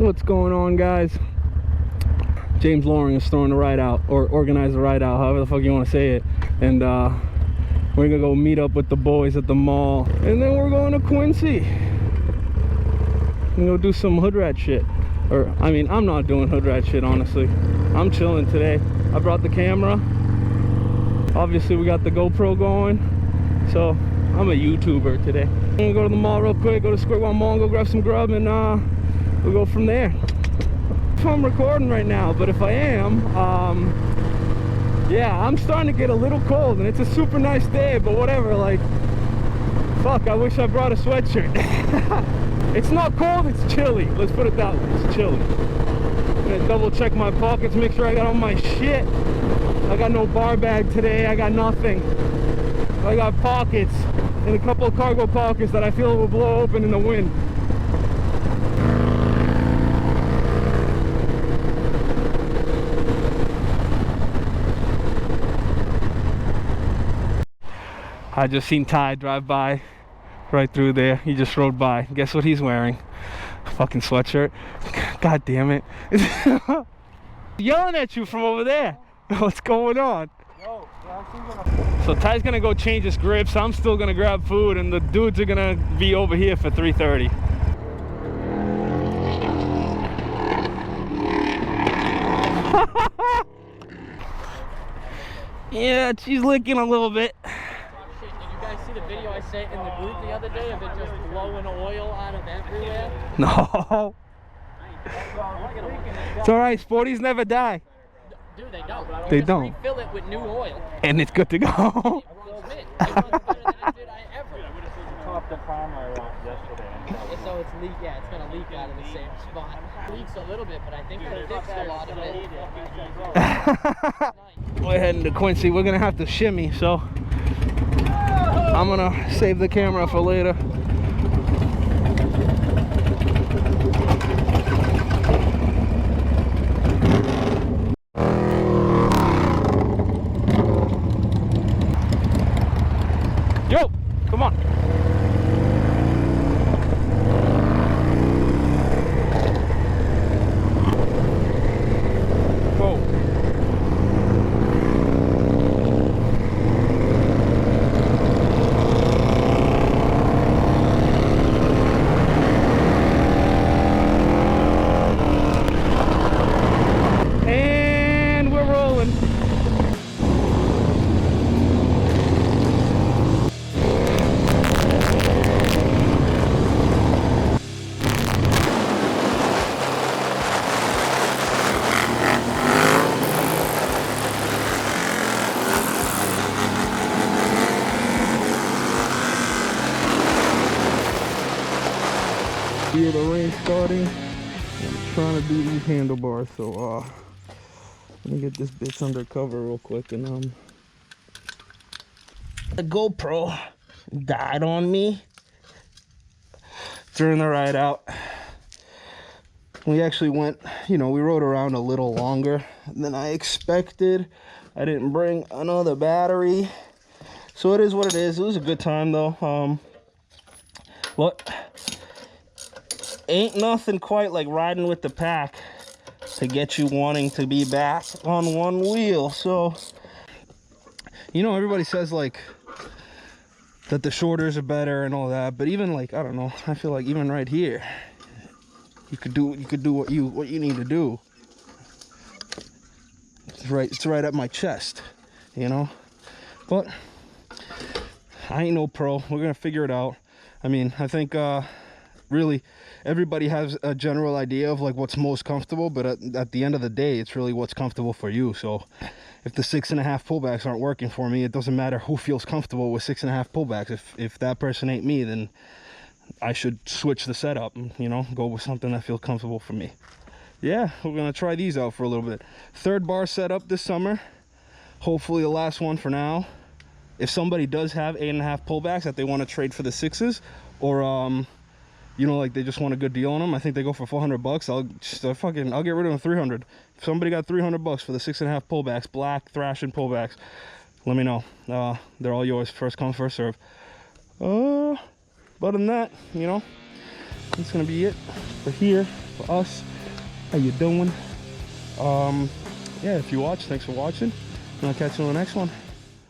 What's going on, guys? James Loring is throwing the ride out, or organize the ride out, however the fuck you want to say it. And we're gonna go meet up with the boys at the mall, and then we're going to Quincy. We're gonna go do some Hoodrat shit. Or, I mean, I'm not doing Hoodrat shit, honestly. I'm chilling today. I brought the camera. Obviously, we got the GoPro going. So, I'm a YouTuber today. I'm gonna go to the mall real quick, go to Square One Mall, and go grab some grub, and we'll go from there. If I'm recording right now, but if I am, yeah, I'm starting to get a little cold, and it's a super nice day, but whatever, like, fuck, I wish I brought a sweatshirt. It's not cold, it's chilly. Let's put it that way, it's chilly. I'm gonna double check my pockets, make sure I got all my shit. I got no bar bag today, I got nothing. I got pockets, and a couple of cargo pockets that I feel will blow open in the wind. I just seen Ty drive by right through there. He just rode by. Guess what he's wearing? A fucking sweatshirt. God damn it. Yelling at you from over there. What's going on? So Ty's gonna go change his grips. I'm still gonna grab food, and the dudes are gonna be over here for 3:30. Yeah, she's licking a little bit. See the video I sent in the group the other day of it just blowing oil out of everywhere? No. It's alright, sporties never die. Dude, they don't. They just don't. Refill it with new oil. And it's good to go. It runs mint. It runs better than I did ever. Topped the farmer yesterday. So it's leak, yeah, it's gonna leak out of the same spot. It leaks a little bit, but I think it fixed a lot of it. We're heading to Quincy. We're gonna have to shimmy, so I'm gonna save the camera for later. Yo, come on. Feel the rain starting. I'm trying to do these handlebars, so let me get this bitch under cover real quick. And the GoPro died on me during the ride out. We actually went, you know, we rode around a little longer than I expected. I didn't bring another battery, so it is what it is. It was a good time though. What? Ain't nothing quite like riding with the pack to get you wanting to be back on one wheel. So, you know, everybody says like that the shoulders are better and all that, but even like, I don't know, I feel like even right here, you could do what you need to do. It's right at my chest, you know. But I ain't no pro. We're gonna figure it out. I mean, I think really everybody has a general idea of like what's most comfortable, but at the end of the day, it's really what's comfortable for you. So if the 6.5 pullbacks aren't working for me, it doesn't matter who feels comfortable with 6.5 pullbacks. If that person ain't me, then I should switch the setup and, you know, go with something that feels comfortable for me. Yeah, we're gonna try these out for a little bit. Third bar setup this summer, hopefully the last one for now. If somebody does have 8.5 pullbacks that they want to trade for the 6s, or you know, like they just want a good deal on them, I think they go for 400 bucks. I'll get rid of them 300. If somebody got 300 bucks for the 6.5 pullbacks, black thrashing pullbacks, let me know. They're all yours, first come, first serve. But other than that, you know, that's gonna be it for here for us. How you doing? Yeah, if you watch, thanks for watching, and I'll catch you on the next one.